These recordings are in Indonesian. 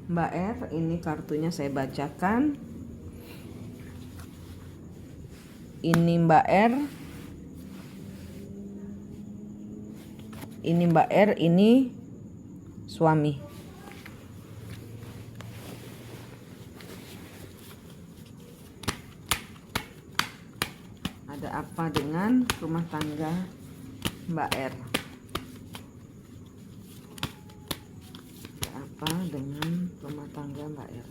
Mbak R, ini kartunya saya bacakan. Ini Mbak R. Ini Mbak R, ini suami. Ada apa dengan rumah tangga Mbak R? Ada apa dengan rumah tangga Mbak R?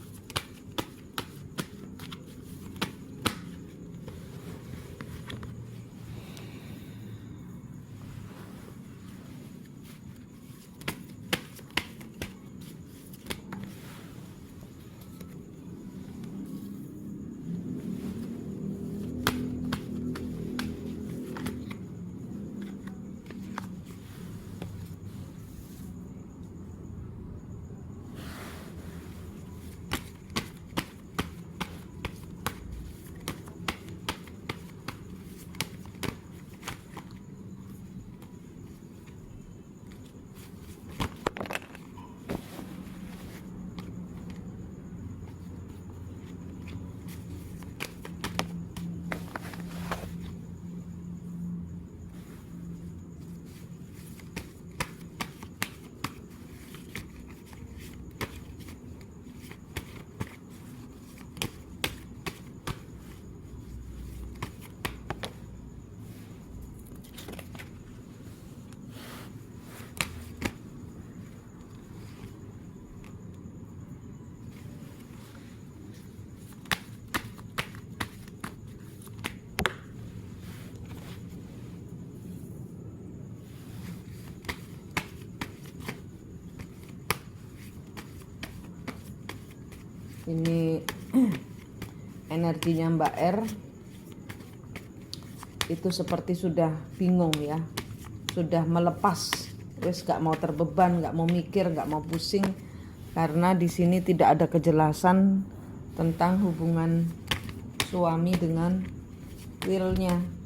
Ini energinya Mbak R itu seperti sudah bingung ya, sudah melepas, wes gak mau terbeban, gak mau mikir, gak mau pusing, karena di sini tidak ada kejelasan tentang hubungan suami dengan willnya.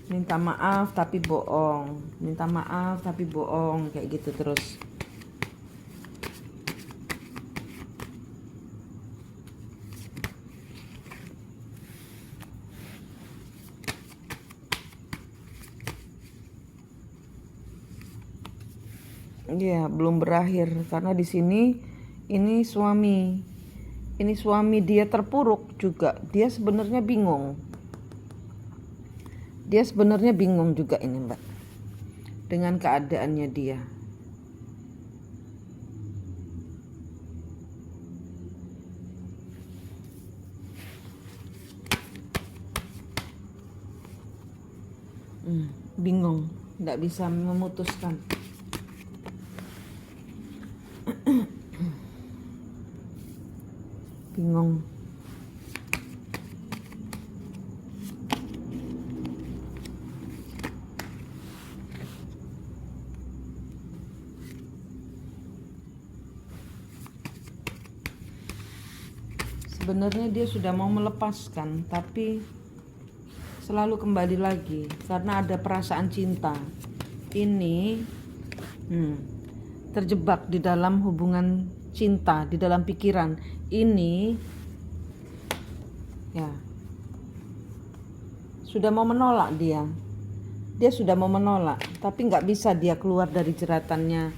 Minta maaf tapi bohong, minta maaf tapi bohong, kayak gitu terus. Iya, belum berakhir karena di sini ini suami. Ini suami dia terpuruk juga. Dia sebenarnya bingung. Dia sebenarnya bingung juga ini, Mbak. Dengan keadaannya dia. Bingung, enggak bisa memutuskan. Bingung. Sebenarnya dia sudah mau melepaskan, tapi selalu kembali lagi karena ada perasaan cinta. Ini terjebak di dalam hubungan cinta, di dalam pikiran. Ini ya sudah mau menolak dia. Dia sudah mau menolak, tapi nggak bisa dia keluar dari jeratannya.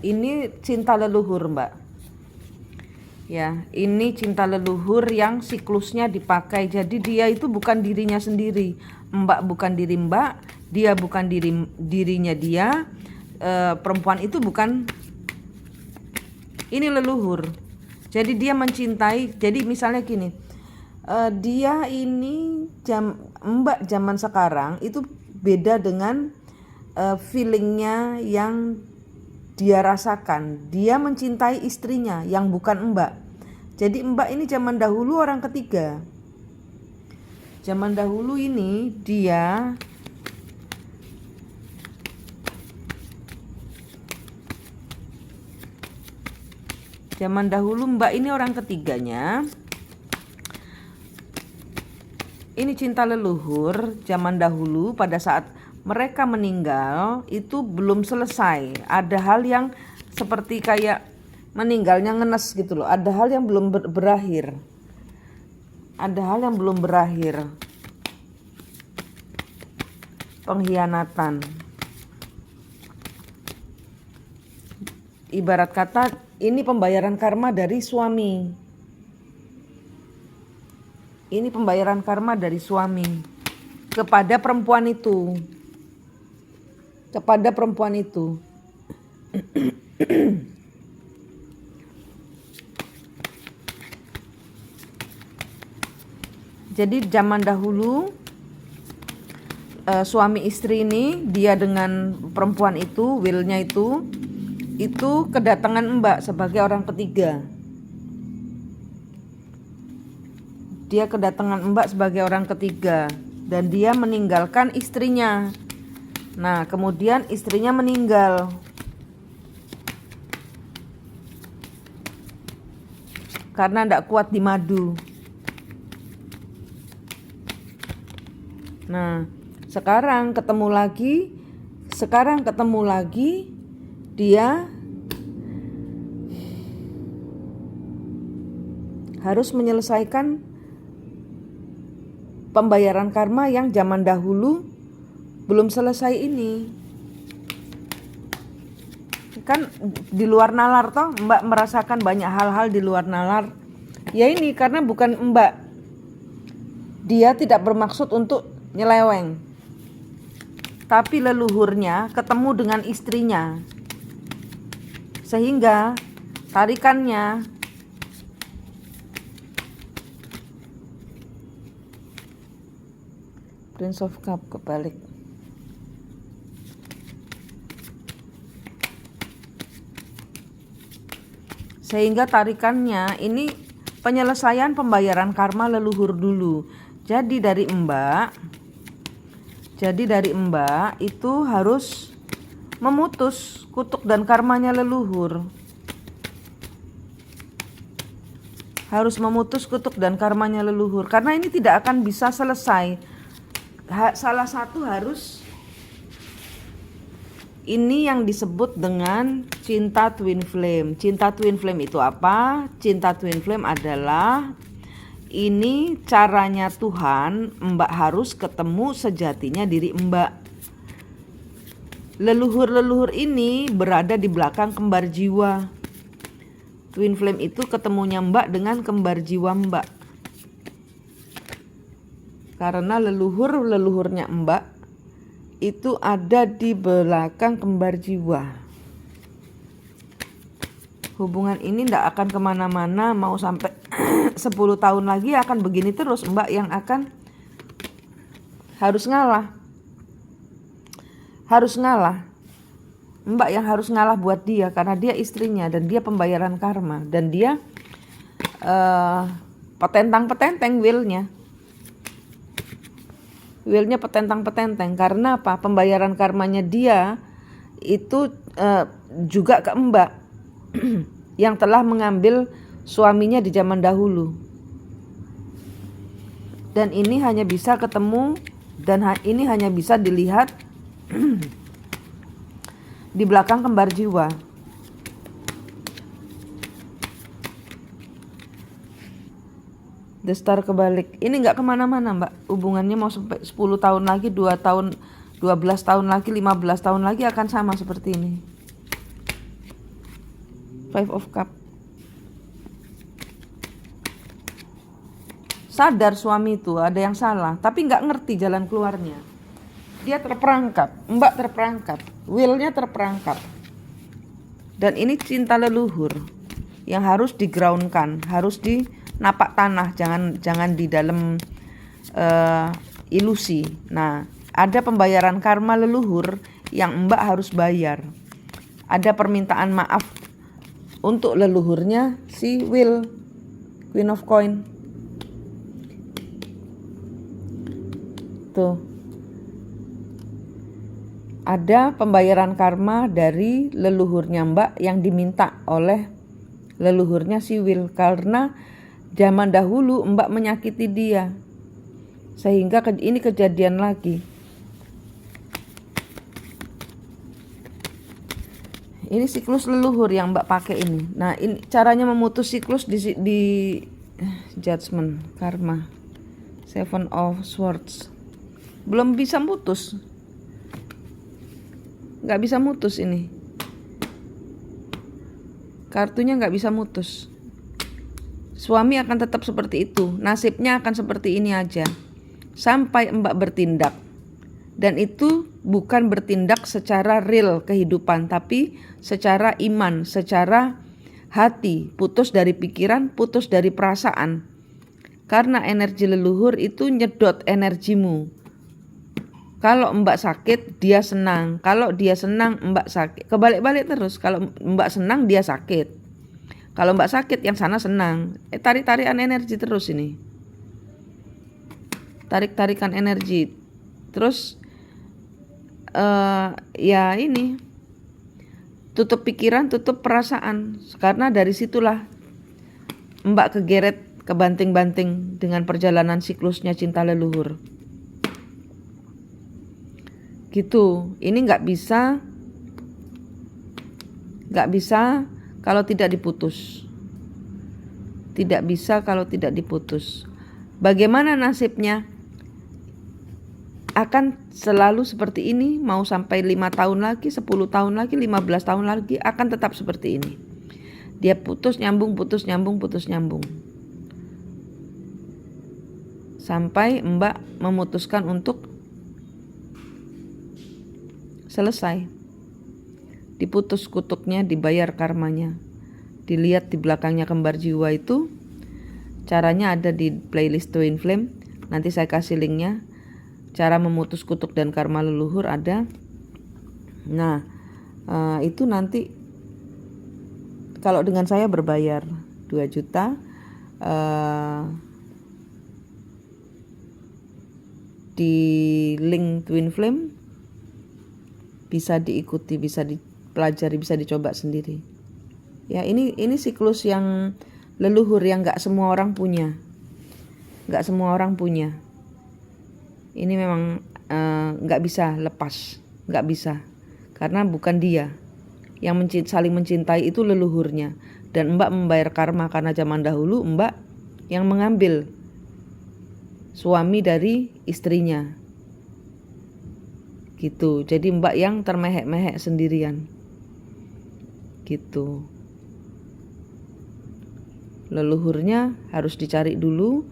Ini cinta leluhur, Mbak. Ya, ini cinta leluhur yang siklusnya dipakai. Jadi dia itu bukan dirinya sendiri. Mbak bukan diri Mbak, dia bukan dirinya dia. Perempuan itu bukan, ini leluhur. Jadi dia mencintai. Jadi misalnya gini, dia ini Mbak zaman sekarang itu beda dengan feelingnya yang dia rasakan. Dia mencintai istrinya yang bukan Mbak. Jadi Mbak ini zaman dahulu orang ketiga. Zaman dahulu ini dia zaman dahulu Mbak ini orang ketiganya. Ini cinta leluhur zaman dahulu pada saat mereka meninggal itu belum selesai. Ada hal yang seperti kayak meninggalnya ngenes gitu loh. Ada hal yang belum berakhir. Ada hal yang belum berakhir. Pengkhianatan. Ibarat kata ini pembayaran karma dari suami. Ini pembayaran karma dari suami kepada perempuan itu. Kepada perempuan itu. Jadi zaman dahulu suami istri ini dia dengan perempuan itu, willnya itu kedatangan Mbak sebagai orang ketiga. Dia kedatangan Mbak sebagai orang ketiga dan dia meninggalkan istrinya. Nah, kemudian istrinya meninggal. Karena tidak kuat di madu. Nah, sekarang ketemu lagi dia harus menyelesaikan pembayaran karma yang zaman dahulu belum selesai ini. Kan di luar nalar toh, Mbak merasakan banyak hal-hal di luar nalar. Ya ini karena bukan Mbak. Dia tidak bermaksud untuk nyeleweng. Tapi leluhurnya ketemu dengan istrinya. Sehingga tarikannya Prince of Cup kebalik. Sehingga tarikannya ini penyelesaian pembayaran karma leluhur dulu. Jadi dari Mbak itu harus memutus kutuk dan karmanya leluhur. Harus memutus kutuk dan karmanya leluhur. Karena ini tidak akan bisa selesai. Salah satu harus, ini yang disebut dengan cinta twin flame. Cinta twin flame itu apa? Cinta twin flame adalah ini caranya Tuhan, Mbak harus ketemu sejatinya diri Mbak. Leluhur-leluhur ini berada di belakang kembar jiwa. Twin flame itu ketemunya Mbak dengan kembar jiwa Mbak. Karena leluhurnya Mbak itu ada di belakang kembar jiwa. Hubungan ini tidak akan kemana-mana, mau sampai 10 tahun lagi akan begini terus. Mbak yang akan harus ngalah. Mbak yang harus ngalah buat dia karena dia istrinya dan dia pembayaran karma dan dia petentang-petenteng willnya. Willnya petentang-petenteng karena apa? Pembayaran karmanya dia itu juga ke Mbak yang telah mengambil suaminya di zaman dahulu. Dan ini hanya bisa ketemu dan ini hanya bisa dilihat di belakang kembar jiwa. The Star kebalik. Ini nggak kemana-mana Mbak. Hubungannya mau sampai 10 tahun lagi, 2 tahun, 12 tahun lagi, 15 tahun lagi akan sama seperti ini. Five of Cup. Sadar suami itu ada yang salah, tapi nggak ngerti jalan keluarnya. Dia terperangkap, Mbak terperangkap, willnya terperangkap. Dan ini cinta leluhur yang harus digroundkan, harus di napak tanah, jangan di dalam ilusi. Nah, ada pembayaran karma leluhur yang Mbak harus bayar. Ada permintaan maaf untuk leluhurnya si Will, Queen of Coin. Tuh. Ada pembayaran karma dari leluhurnya Mbak yang diminta oleh leluhurnya si Will, karena zaman dahulu Mbak menyakiti dia. Sehingga ini kejadian lagi. Ini siklus leluhur yang Mbak pakai ini. Nah, ini caranya memutus siklus di Judgment karma. Seven of Swords. Belum bisa mutus. Nggak bisa mutus ini. Kartunya nggak bisa mutus. Suami akan tetap seperti itu. Nasibnya akan seperti ini aja. Sampai Mbak bertindak. Dan itu bukan bertindak secara real kehidupan, tapi secara iman, secara hati, putus dari pikiran, putus dari perasaan. Karena energi leluhur itu nyedot energimu. Kalau Mbak sakit, dia senang. Kalau dia senang, Mbak sakit. Kebalik-balik terus. Kalau Mbak senang, dia sakit. Kalau Mbak sakit, yang sana senang. Tarik-tarikan energi terus ini. Tarik-tarikan energi. Terus ya ini, tutup pikiran, tutup perasaan, karena dari situlah Mbak kegeret, kebanting-banting dengan perjalanan siklusnya cinta leluhur. Gitu. Ini nggak bisa kalau tidak diputus. Tidak bisa kalau tidak diputus. Bagaimana nasibnya? Akan selalu seperti ini, mau sampai 5 tahun lagi, 10 tahun lagi, 15 tahun lagi, akan tetap seperti ini. Dia putus nyambung, putus nyambung, putus nyambung. Sampai Mbak memutuskan untuk selesai. Diputus kutuknya, dibayar karmanya. Dilihat di belakangnya kembar jiwa itu, caranya ada di playlist Twin Flame. Nanti saya kasih linknya. Cara memutus kutuk dan karma leluhur ada. Nah, itu nanti kalau dengan saya berbayar 2 juta, di link Twin Flame bisa diikuti, bisa dipelajari, bisa dicoba sendiri. Ya, ini siklus yang leluhur yang nggak semua orang punya. Nggak semua orang punya. Ini memang nggak bisa lepas, nggak bisa, karena bukan dia yang saling mencintai, itu leluhurnya. Dan Mbak membayar karma karena zaman dahulu Mbak yang mengambil suami dari istrinya, gitu. Jadi Mbak yang termehek-mehek sendirian, gitu. Leluhurnya harus dicari dulu.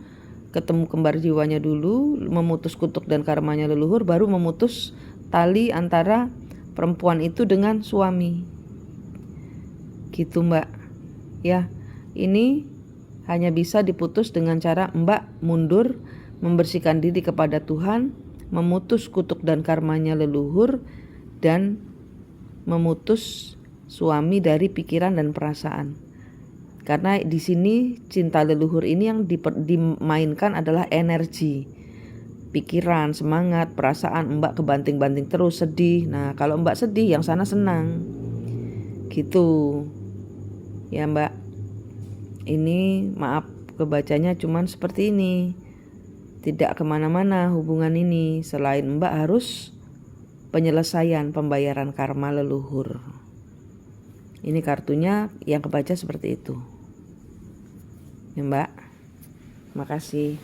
Ketemu kembar jiwanya dulu, memutus kutuk dan karmanya leluhur, baru memutus tali antara perempuan itu dengan suami. Gitu Mbak. Ya, ini hanya bisa diputus dengan cara Mbak mundur, membersihkan diri kepada Tuhan, memutus kutuk dan karmanya leluhur, dan memutus suami dari pikiran dan perasaan. Karena di sini cinta leluhur ini yang dimainkan adalah energi, pikiran, semangat, perasaan. Mbak kebanting-banting terus, sedih. Nah, kalau Mbak sedih, yang sana senang. Gitu. Ya Mbak. Ini maaf kebacanya cuman seperti ini. Tidak kemana-mana hubungan ini. Selain Mbak harus penyelesaian pembayaran karma leluhur. Ini kartunya yang kebaca seperti itu. Ya Mbak, makasih.